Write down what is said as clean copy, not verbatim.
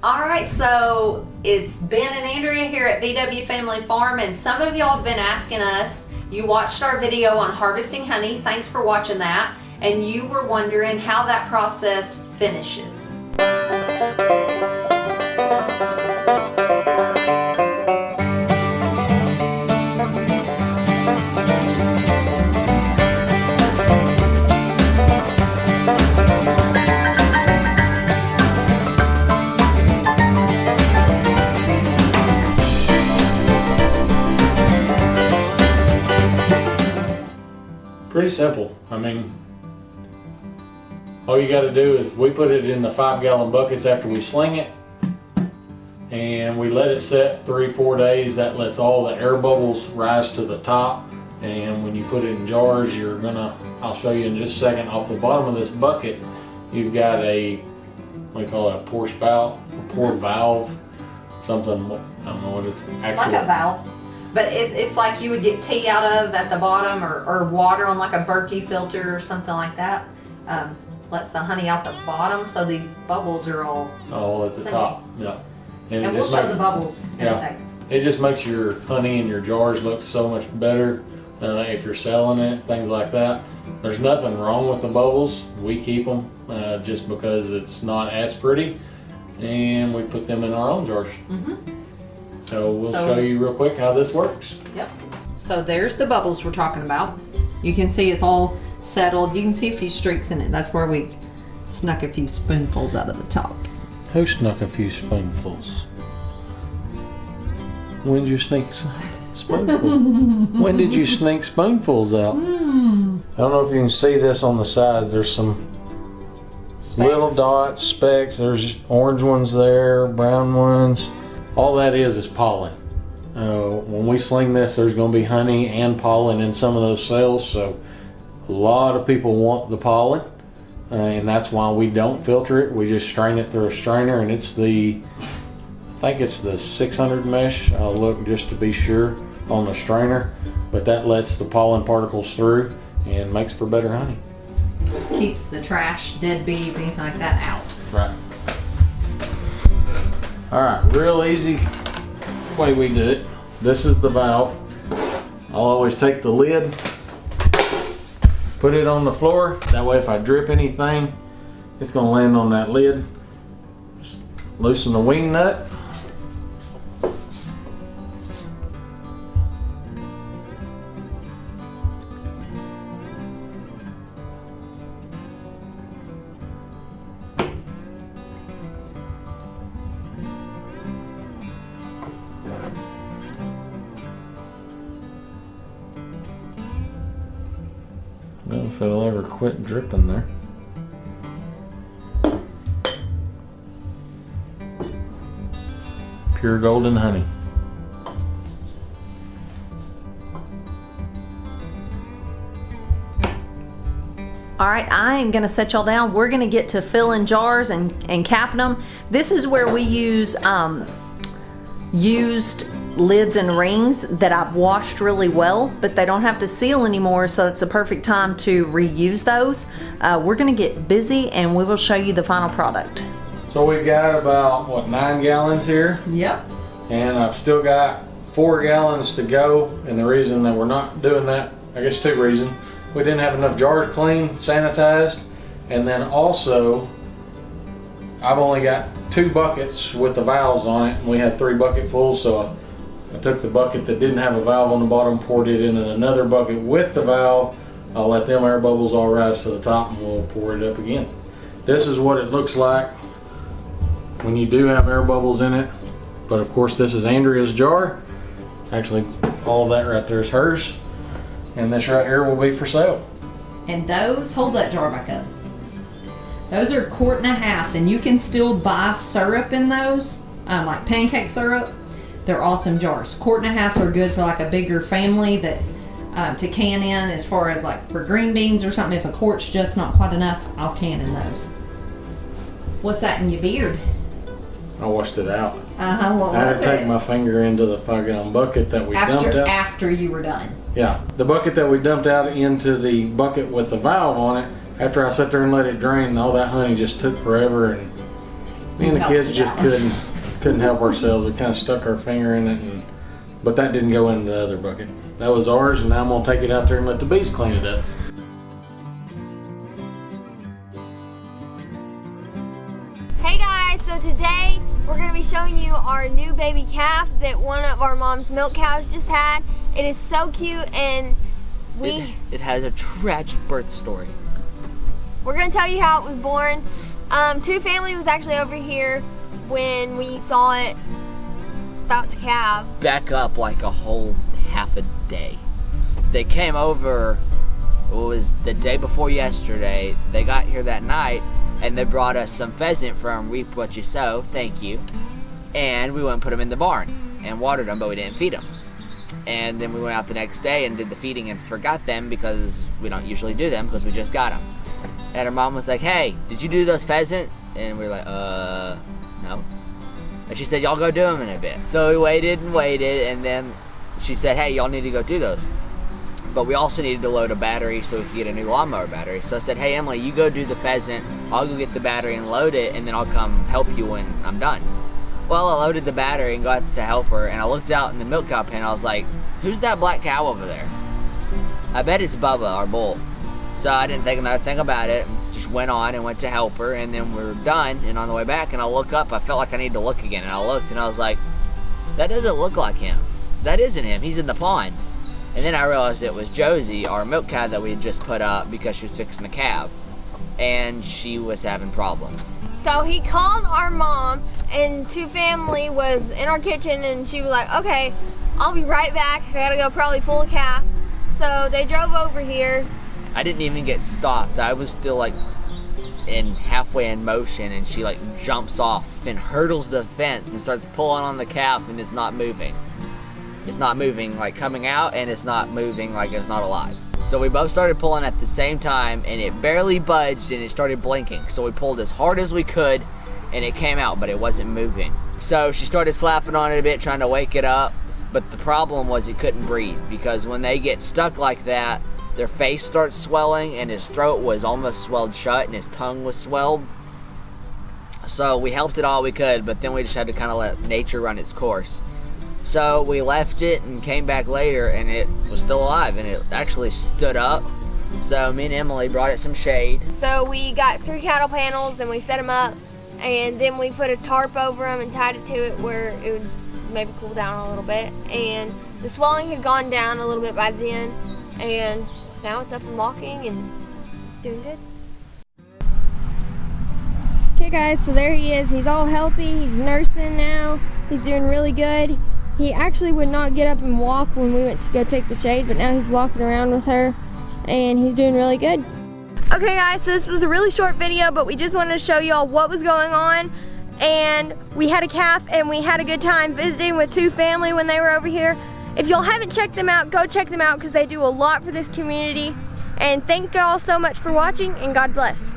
Alright, so it's Ben and Andrea here at VW Family Farm, and some of y'all have been asking us, you watched our video on harvesting honey, thanks for watching that, and you were wondering how that process finishes. Pretty simple. I mean, all you got to do is we put it in the 5-gallon buckets after we sling it, and we let it set 3-4 days. That lets all the air bubbles rise to the top, and when you put it in jars, you're gonna, I'll show you in just a second, off the bottom of this bucket you've got a, what do you call it, a pour spout, a pour valve, something, I don't know what it's actually. Like a valve. But it's like you would get tea out of at the bottom, or water on like a Berkey filter or something like that. Lets the honey out the bottom, so these bubbles are all at the top. Yeah. And we'll show the bubbles in a second. It just makes your honey in your jars look so much better if you're selling it, things like that. There's nothing wrong with the bubbles. We keep them just because it's not as pretty, and we put them in our own jars. So we'll show you real quick how this works. Yep. So there's the bubbles we're talking about. You can see it's all settled. You can see a few streaks in it. That's where we snuck a few spoonfuls out of the top. Who snuck a few spoonfuls? When did you sneak spoonfuls? When did you sneak spoonfuls out? I don't know if you can see this on the sides. There's some little dots, specks. There's orange ones there, brown ones. All that is pollen. When we sling this, there's going to be honey and pollen in some of those cells, so a lot of people want the pollen, and that's why we don't filter it. We just strain it through a strainer, and it's the, I think it's the 600 mesh. I'll look just to be sure on the strainer, but that lets the pollen particles through and makes for better honey. Keeps the trash, dead bees, anything like that out. Right. Alright, real easy way we do it. This is the valve. I'll always take the lid, put it on the floor. That way if I drip anything, it's going to land on that lid. Just loosen the wing nut. I don't know if it'll ever quit dripping there. Pure golden honey. All right, I am gonna set y'all down. We're gonna get to filling jars and capping them. This is where we use used lids and rings that I've washed really well, but they don't have to seal anymore, so it's the perfect time to reuse those. We're gonna get busy and we will show you the final product. So we've got about, what, 9 gallons here? Yep. And I've still got 4 gallons to go, and the reason that we're not doing that, I guess 2 reasons. We didn't have enough jars cleaned, sanitized, and then also I've only got 2 buckets with the valves on it, and we had 3 bucketfuls, so I took the bucket that didn't have a valve on the bottom, poured it in another bucket with the valve. I'll let them air bubbles all rise to the top, and we'll pour it up again. This is what it looks like when you do have air bubbles in it. But of course this is Andrea's jar. Actually, all of that right there is hers. And this right here will be for sale. And those, hold that jar back up. Those are 1.5 quarts, and you can still buy syrup in those, like pancake syrup. They're awesome jars. 1.5 quarts are good for like a bigger family that to can in, as far as like for green beans or something. If a quart's just not quite enough, I'll can in those. What's that in your beard? I washed it out. What I had was to take it? my finger into the 5-gallon bucket that we dumped out. After you were done. Yeah, the bucket that we dumped out into the bucket with the valve on it. After I sat there and let it drain, all that honey just took forever, and Me and the helped kids with just that one. couldn't help ourselves. We kind of stuck our finger in it, but that didn't go into the other bucket. That was ours, and now I'm gonna take it out there and let the bees clean it up. Hey guys, so today we're going to be showing you our new baby calf that one of our mom's milk cows just had. It is so cute, and it has a tragic birth story. we're going to tell you how it was born. Two Family was actually over here when we saw it about to calve. Back up like a whole half a day. They came over, it was the day before yesterday. They got here that night, and they brought us some pheasant from Reap What You Sow, thank you. And we went and put them in the barn and watered them, but we didn't feed them. And then we went out the next day and did the feeding and forgot them because we don't usually do them because we just got them. And her mom was like, hey, did you do those pheasant? And we were like, no. And she said, y'all go do them in a bit. So we waited and waited, and then she said, hey, y'all need to go do those. But we also needed to load a battery so we could get a new lawnmower battery. So I said, hey, Emily, you go do the pheasant. I'll go get the battery and load it, and then I'll come help you when I'm done. Well, I loaded the battery and got to help her, and I looked out in the milk cow pen. I was like, who's that black cow over there? I bet it's Bubba, our bull. So I didn't think another thing about it. Just went on and went to help her, and then we were done. And on the way back, and I look up, I felt like I needed to look again. And I looked, and I was like, that doesn't look like him. That isn't him. He's in the pond. And then I realized it was Josie, our milk cow that we had just put up because she was fixing the calf. And she was having problems. So he called our mom, and Two Family was in our kitchen, and she was like, okay, I'll be right back. I gotta go probably pull a calf. So they drove over here. I didn't even get stopped. I was still like halfway in motion, and she like jumps off and hurdles the fence and starts pulling on the calf, and it's not moving. It's not moving like coming out, and it's not moving like it's not alive. So we both started pulling at the same time, and it barely budged, and it started blinking. So we pulled as hard as we could, and it came out, but it wasn't moving. So she started slapping on it a bit, trying to wake it up. But the problem was it couldn't breathe, because when they get stuck like that, their face starts swelling, and his throat was almost swelled shut, and his tongue was swelled. So we helped it all we could, but then we just had to kind of let nature run its course. So we left it and came back later, and it was still alive, and it actually stood up. So me and Emily brought it some shade. So we got 3 cattle panels, and we set them up, and then we put a tarp over them and tied it to it where it would maybe cool down a little bit. And the swelling had gone down a little bit by then, and now it's up and walking, and it's doing good. Okay guys, so there he is. He's all healthy. He's nursing now. He's doing really good. He actually would not get up and walk when we went to go take the shade, but now he's walking around with her, and he's doing really good. Okay guys, so this was a really short video, but we just wanted to show y'all what was going on. And we had a calf, and we had a good time visiting with Two Family when they were over here. If y'all haven't checked them out, go check them out, because they do a lot for this community. And thank y'all so much for watching, and God bless.